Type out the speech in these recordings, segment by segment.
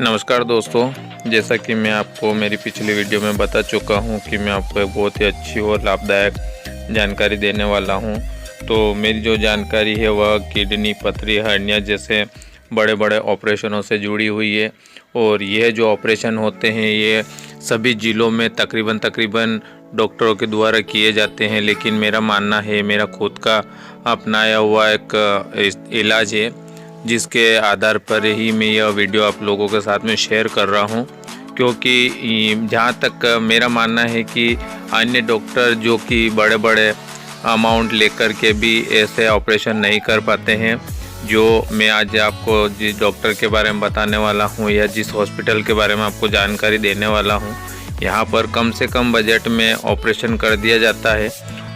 नमस्कार दोस्तों, जैसा कि मैं आपको मेरी पिछली वीडियो में बता चुका हूं कि मैं आपको एक बहुत ही अच्छी और लाभदायक जानकारी देने वाला हूं। तो मेरी जो जानकारी है वह किडनी, पथरी, हर्निया जैसे बड़े बड़े ऑपरेशनों से जुड़ी हुई है। और यह जो ऑपरेशन होते हैं ये सभी ज़िलों में तकरीबन डॉक्टरों के द्वारा किए जाते हैं। लेकिन मेरा मानना है, मेरा खुद का अपनाया हुआ एक इलाज है जिसके आधार पर ही मैं यह वीडियो आप लोगों के साथ में शेयर कर रहा हूं। क्योंकि जहां तक मेरा मानना है कि अन्य डॉक्टर जो कि बड़े बड़े अमाउंट लेकर के भी ऐसे ऑपरेशन नहीं कर पाते हैं, जो मैं आज आपको जिस डॉक्टर के बारे में बताने वाला हूं या जिस हॉस्पिटल के बारे में आपको जानकारी देने वाला हूं, यहां पर कम से कम बजट में ऑपरेशन कर दिया जाता है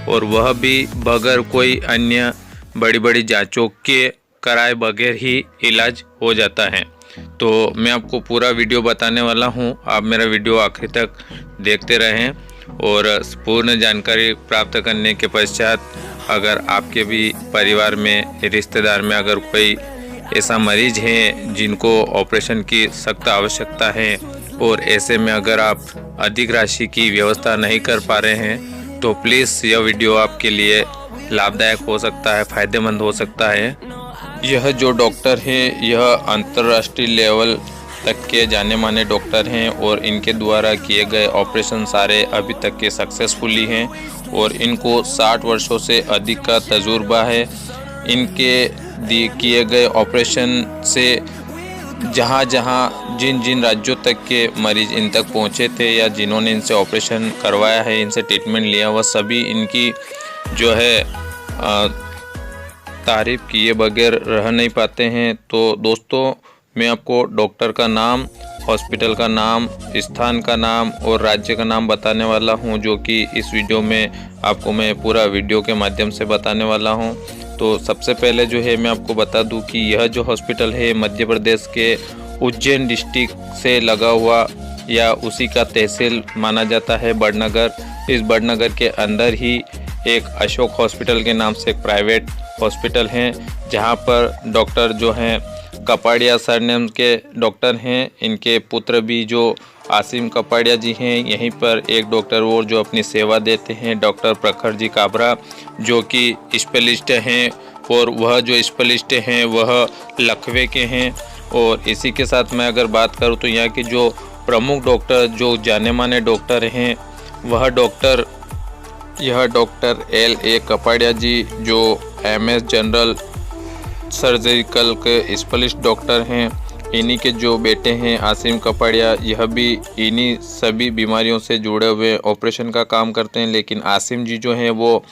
और वह भी बगैर कोई अन्य बड़ी बड़ी जांचों के कराए बगैर ही इलाज हो जाता है। तो मैं आपको पूरा वीडियो बताने वाला हूं, आप मेरा वीडियो आखिर तक देखते रहें। और पूर्ण जानकारी प्राप्त करने के पश्चात अगर आपके भी परिवार में, रिश्तेदार में अगर कोई ऐसा मरीज है जिनको ऑपरेशन की सख्त आवश्यकता है और ऐसे में अगर आप अधिक राशि की व्यवस्था नहीं कर पा रहे हैं, तो प्लीज़ यह वीडियो आपके लिए लाभदायक हो सकता है, फ़ायदेमंद हो सकता है। यह जो डॉक्टर है यह अंतर्राष्ट्रीय लेवल तक के जाने माने डॉक्टर हैं और इनके द्वारा किए गए ऑपरेशन सारे अभी तक के सक्सेसफुली हैं और इनको 60 वर्षों से अधिक का तजुर्बा है। इनके किए गए ऑपरेशन से जहां जिन राज्यों तक के मरीज इन तक पहुंचे थे या जिन्होंने इनसे ऑपरेशन करवाया है, इनसे ट्रीटमेंट लिया, वह सभी इनकी जो है तारीफ़ किए बगैर रह नहीं पाते हैं। तो दोस्तों, मैं आपको डॉक्टर का नाम, हॉस्पिटल का नाम, स्थान का नाम और राज्य का नाम बताने वाला हूं, जो कि इस वीडियो में आपको मैं पूरा वीडियो के माध्यम से बताने वाला हूं। तो सबसे पहले जो है मैं आपको बता दूं कि यह जो हॉस्पिटल है मध्य प्रदेश के उज्जैन डिस्ट्रिक्ट से लगा हुआ या उसी का तहसील माना जाता है बड़नगर। इस बड़नगर के अंदर ही एक अशोक हॉस्पिटल के नाम से एक प्राइवेट हॉस्पिटल हैं, जहां पर डॉक्टर जो हैं कपाड़िया सरनेम के डॉक्टर हैं। इनके पुत्र भी जो आसिम कपाड़िया जी हैं, यहीं पर एक डॉक्टर और जो अपनी सेवा देते हैं, डॉक्टर प्रखर जी काबरा, जो कि स्पेशलिस्ट हैं और वह जो स्पेशलिस्ट हैं वह लखवे के हैं। और इसी के साथ मैं अगर बात करूं तो यहाँ के जो प्रमुख डॉक्टर, जो जाने माने डॉक्टर हैं, वह यह डॉक्टर L.A. कपाड़िया जी जो MS जनरल सर्जिकल के स्पेशलिस्ट डॉक्टर हैं। इन्हीं के जो बेटे हैं आसिम कपाड़िया, यह भी इन्हीं सभी बीमारियों से जुड़े हुए ऑपरेशन का काम करते हैं। लेकिन आसिम जी जो हैं वो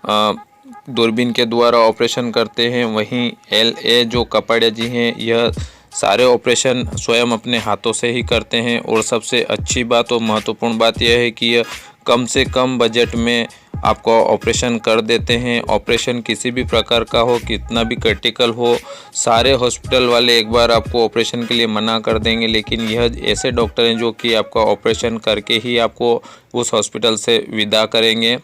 दूरबीन के द्वारा ऑपरेशन करते हैं। वहीं L.A. जो कपाड़िया जी हैं यह सारे ऑपरेशन स्वयं अपने हाथों से ही करते हैं। और सबसे अच्छी बात और महत्वपूर्ण बात यह है कि यह कम से कम बजट में आपको ऑपरेशन कर देते हैं। ऑपरेशन किसी भी प्रकार का हो, कितना भी क्रिटिकल हो, सारे हॉस्पिटल वाले एक बार आपको ऑपरेशन के लिए मना कर देंगे, लेकिन यह ऐसे डॉक्टर हैं जो कि आपका ऑपरेशन करके ही आपको उस हॉस्पिटल से विदा करेंगे।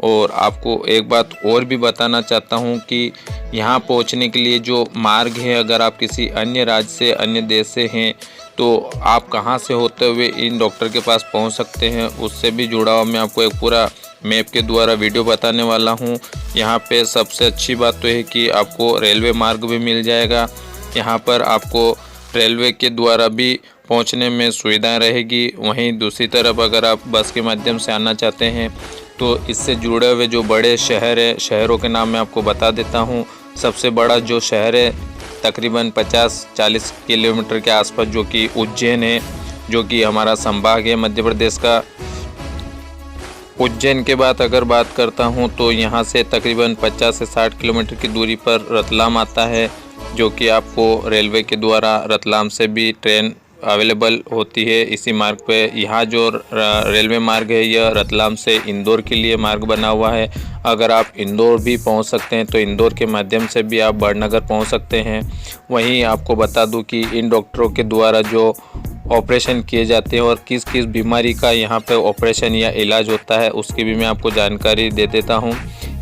और आपको एक बात और भी बताना चाहता हूं कि यहाँ पहुँचने के लिए जो मार्ग है, अगर आप किसी अन्य राज्य से, अन्य देश से हैं, तो आप कहाँ से होते हुए इन डॉक्टर के पास पहुँच सकते हैं, उससे भी जुड़ा हुआ मैं आपको एक पूरा मैप के द्वारा वीडियो बताने वाला हूं। यहां पे सबसे अच्छी बात तो है कि आपको रेलवे मार्ग भी मिल जाएगा। यहां पर आपको रेलवे के द्वारा भी पहुंचने में सुविधाएं रहेगी। वहीं दूसरी तरफ अगर आप बस के माध्यम से आना चाहते हैं तो इससे जुड़े हुए जो बड़े शहर है, शहरों के नाम मैं आपको बता देता हूँ। सबसे बड़ा जो शहर है तकरीबन 50-40 किलोमीटर के आसपास, जो कि उज्जैन है, जो कि हमारा संभाग है मध्य प्रदेश का। उज्जैन के बाद अगर बात करता हूं तो यहां से तकरीबन 50 से 60 किलोमीटर की दूरी पर रतलाम आता है, जो कि आपको रेलवे के द्वारा रतलाम से भी ट्रेन अवेलेबल होती है इसी मार्ग पे। यहाँ जो रेलवे मार्ग है यह रतलाम से इंदौर के लिए मार्ग बना हुआ है। अगर आप इंदौर भी पहुँच सकते हैं तो इंदौर के माध्यम से भी आप बड़नगर पहुँच सकते हैं। वहीं आपको बता दूं कि इन डॉक्टरों के द्वारा जो ऑपरेशन किए जाते हैं और किस किस बीमारी का यहाँ पे ऑपरेशन या इलाज होता है उसकी भी मैं आपको जानकारी दे देता हूँ।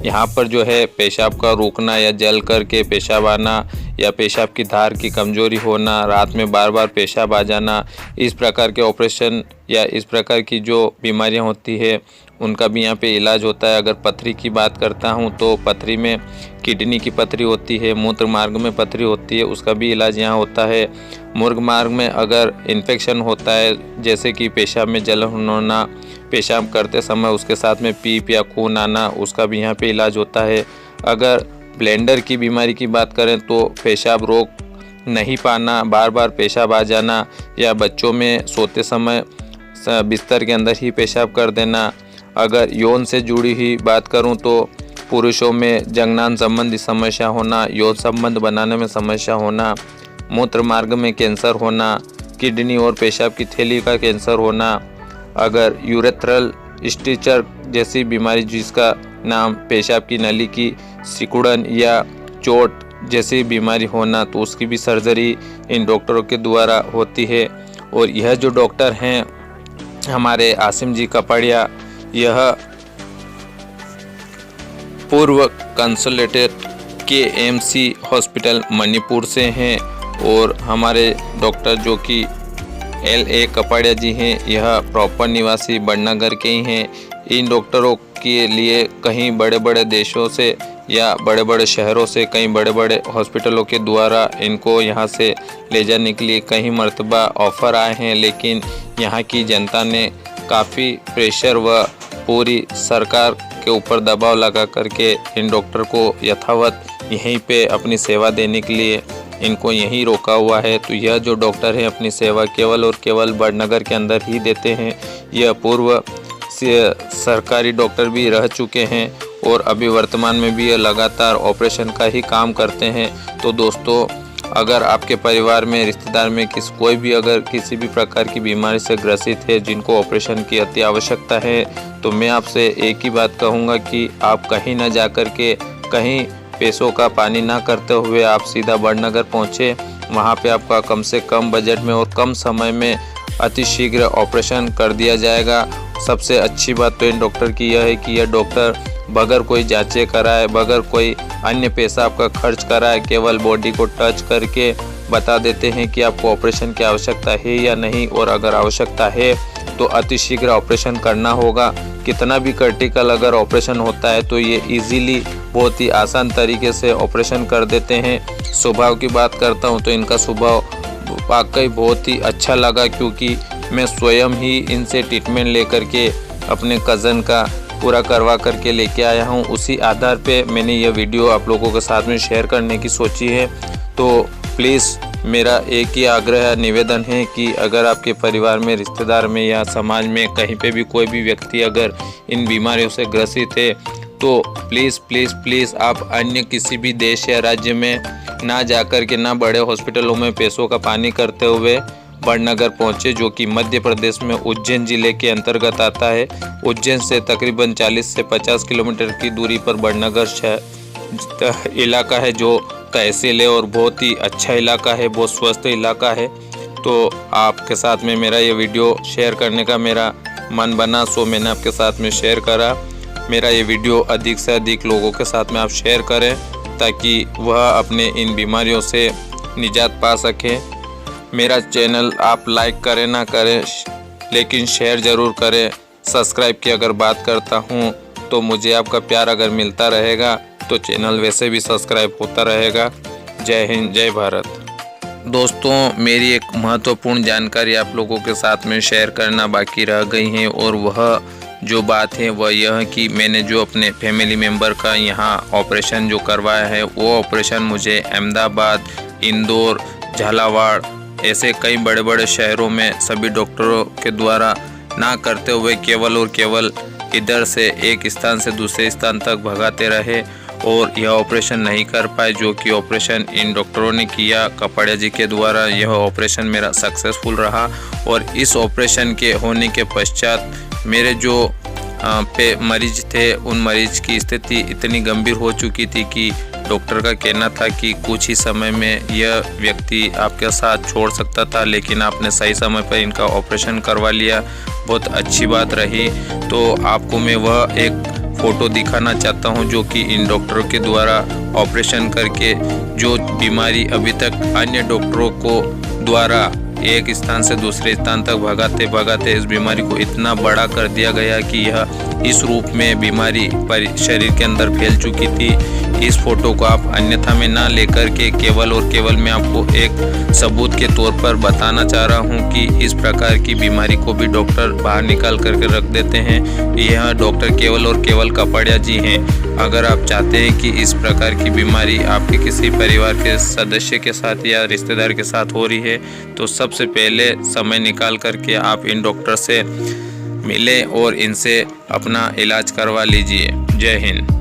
यहाँ पर जो है पेशाब का रुकना या जल करके पेशाब आना या पेशाब की धार की कमजोरी होना, रात में बार बार पेशाब आ जाना, इस प्रकार के ऑपरेशन या इस प्रकार की जो बीमारियां होती है उनका भी यहाँ पे इलाज होता है। अगर पथरी की बात करता हूँ तो पथरी में किडनी की पथरी होती है, मूत्र मार्ग में पथरी होती है, उसका भी इलाज यहाँ होता है। मूत्र मार्ग में अगर इन्फेक्शन होता है, जैसे कि पेशाब में जलन होना, पेशाब करते समय उसके साथ में पीप या खून आना, उसका भी यहाँ पे इलाज होता है। अगर ब्लैंडर की बीमारी की बात करें तो पेशाब रोक नहीं पाना, बार बार पेशाब आ जाना, या बच्चों में सोते समय बिस्तर के अंदर ही पेशाब कर देना। अगर यौन से जुड़ी हुई बात करूं तो पुरुषों में जंगनान संबंधी समस्या होना, यौन संबंध बनाने में समस्या होना, मूत्र मार्ग में कैंसर होना, किडनी और पेशाब की थैली का कैंसर होना, अगर यूरेथ्रल स्टिचर जैसी बीमारी जिसका नाम पेशाब की नली की सिकुड़न या चोट जैसी बीमारी होना, तो उसकी भी सर्जरी इन डॉक्टरों के द्वारा होती है। और यह जो डॉक्टर हैं हमारे आसिम जी कपाड़िया, यह पूर्व कंसल्टेंट KMC हॉस्पिटल मणिपुर से हैं। और हमारे डॉक्टर जो कि LA कपाड़िया जी हैं, यह प्रॉपर निवासी बड़नगर के ही हैं। इन डॉक्टरों के लिए कहीं बड़े बड़े देशों से या बड़े बड़े शहरों से, कई बड़े बड़े हॉस्पिटलों के द्वारा इनको यहाँ से ले जाने के लिए कई मर्तबा ऑफ़र आए हैं, लेकिन यहाँ की जनता ने काफ़ी प्रेशर व पूरी सरकार के ऊपर दबाव लगा करके इन डॉक्टर को यथावत यहीं पे अपनी सेवा देने के लिए इनको यहीं रोका हुआ है। तो यह जो डॉक्टर है अपनी सेवा केवल और केवल बड़नगर के अंदर ही देते हैं। यह पूर्व सरकारी डॉक्टर भी रह चुके हैं और अभी वर्तमान में भी ये लगातार ऑपरेशन का ही काम करते हैं। तो दोस्तों, अगर आपके परिवार में, रिश्तेदार में कोई भी अगर किसी भी प्रकार की बीमारी से ग्रसित है जिनको ऑपरेशन की अति आवश्यकता है, तो मैं आपसे एक ही बात कहूँगा कि आप कहीं ना जा कर के कहीं पैसों का पानी ना करते हुए आप सीधा बड़नगर पहुँचे। वहाँ पे आपका कम से कम बजट में और कम समय में अतिशीघ्र ऑपरेशन कर दिया जाएगा। सबसे अच्छी बात तो इन डॉक्टर की यह है कि यह डॉक्टर बगैर कोई जांचें कराए, बगैर कोई अन्य पैसा आपका खर्च कराए, केवल बॉडी को टच करके बता देते हैं कि आपको ऑपरेशन की आवश्यकता है या नहीं, और अगर आवश्यकता है तो अतिशीघ्र ऑपरेशन करना होगा। कितना भी क्रिटिकल अगर ऑपरेशन होता है तो ये इजीली बहुत ही आसान तरीके से ऑपरेशन कर देते हैं। स्वभाव की बात करता हूँ तो इनका स्वभाव वाकई बहुत ही अच्छा लगा, क्योंकि मैं स्वयं ही इनसे ट्रीटमेंट लेकर के अपने कज़न का पूरा करवा करके लेके आया हूँ। उसी आधार पे मैंने यह वीडियो आप लोगों के साथ में शेयर करने की सोची है। तो प्लीज़ मेरा एक ही आग्रह निवेदन है कि अगर आपके परिवार में, रिश्तेदार में या समाज में कहीं पे भी कोई भी व्यक्ति अगर इन बीमारियों से ग्रसित है तो प्लीज़ प्लीज़ प्लीज़ आप अन्य किसी भी देश या राज्य में ना जाकर के, ना बड़े हॉस्पिटलों में पैसों का पानी करते हुए बड़नगर पहुँचे, जो कि मध्य प्रदेश में उज्जैन ज़िले के अंतर्गत आता है। उज्जैन से तकरीबन 40 से 50 किलोमीटर की दूरी पर बड़नगर इलाका है, जो तहसील है और बहुत ही अच्छा इलाका है, बहुत स्वस्थ इलाका है। तो आपके साथ में मेरा ये वीडियो शेयर करने का मेरा मन बना, सो मैंने आपके साथ में शेयर करा। मेरा ये वीडियो अधिक से अधिक लोगों के साथ में आप शेयर करें ताकि वह अपने इन बीमारियों से निजात पा सकें। मेरा चैनल आप लाइक करें ना करें, लेकिन शेयर ज़रूर करें। सब्सक्राइब की अगर बात करता हूँ तो मुझे आपका प्यार अगर मिलता रहेगा तो चैनल वैसे भी सब्सक्राइब होता रहेगा। जय हिंद, जय भारत। दोस्तों, मेरी एक महत्वपूर्ण जानकारी आप लोगों के साथ में शेयर करना बाकी रह गई है, और वह जो बात है वह यह कि मैंने जो अपने फैमिली मेम्बर का यहाँ ऑपरेशन जो करवाया है, वो ऑपरेशन मुझे अहमदाबाद, इंदौर, झालावाड़ ऐसे कई बड़े बड़े शहरों में सभी डॉक्टरों के द्वारा ना करते हुए केवल और केवल इधर से एक स्थान से दूसरे स्थान तक भगाते रहे और यह ऑपरेशन नहीं कर पाए, जो कि ऑपरेशन इन डॉक्टरों ने किया कपाड़िया जी के द्वारा। यह ऑपरेशन मेरा सक्सेसफुल रहा और इस ऑपरेशन के होने के पश्चात मेरे जो मरीज थे, उन मरीज की स्थिति इतनी गंभीर हो चुकी थी कि डॉक्टर का कहना था कि कुछ ही समय में यह व्यक्ति आपके साथ छोड़ सकता था, लेकिन आपने सही समय पर इनका ऑपरेशन करवा लिया, बहुत अच्छी बात रही। तो आपको मैं वह एक फ़ोटो दिखाना चाहता हूं, जो कि इन डॉक्टरों के द्वारा ऑपरेशन करके जो बीमारी अभी तक अन्य डॉक्टरों को द्वारा एक स्थान से दूसरे स्थान तक भगाते भगाते इस बीमारी को इतना बड़ा कर दिया गया कि यह इस रूप में बीमारी शरीर के अंदर फैल चुकी थी। इस फोटो को आप अन्यथा में ना लेकर के केवल और केवल मैं आपको एक सबूत के तौर पर बताना चाह रहा हूं कि इस प्रकार की बीमारी को भी डॉक्टर बाहर निकाल करके रख देते हैं। यह डॉक्टर केवल और केवल कपाड़िया जी हैं। अगर आप चाहते हैं कि इस प्रकार की बीमारी आपके किसी परिवार के सदस्य के साथ या रिश्तेदार के साथ हो रही है तो सबसे पहले समय निकाल करके आप इन डॉक्टर से मिलें और इनसे अपना इलाज करवा लीजिए। जय हिंद।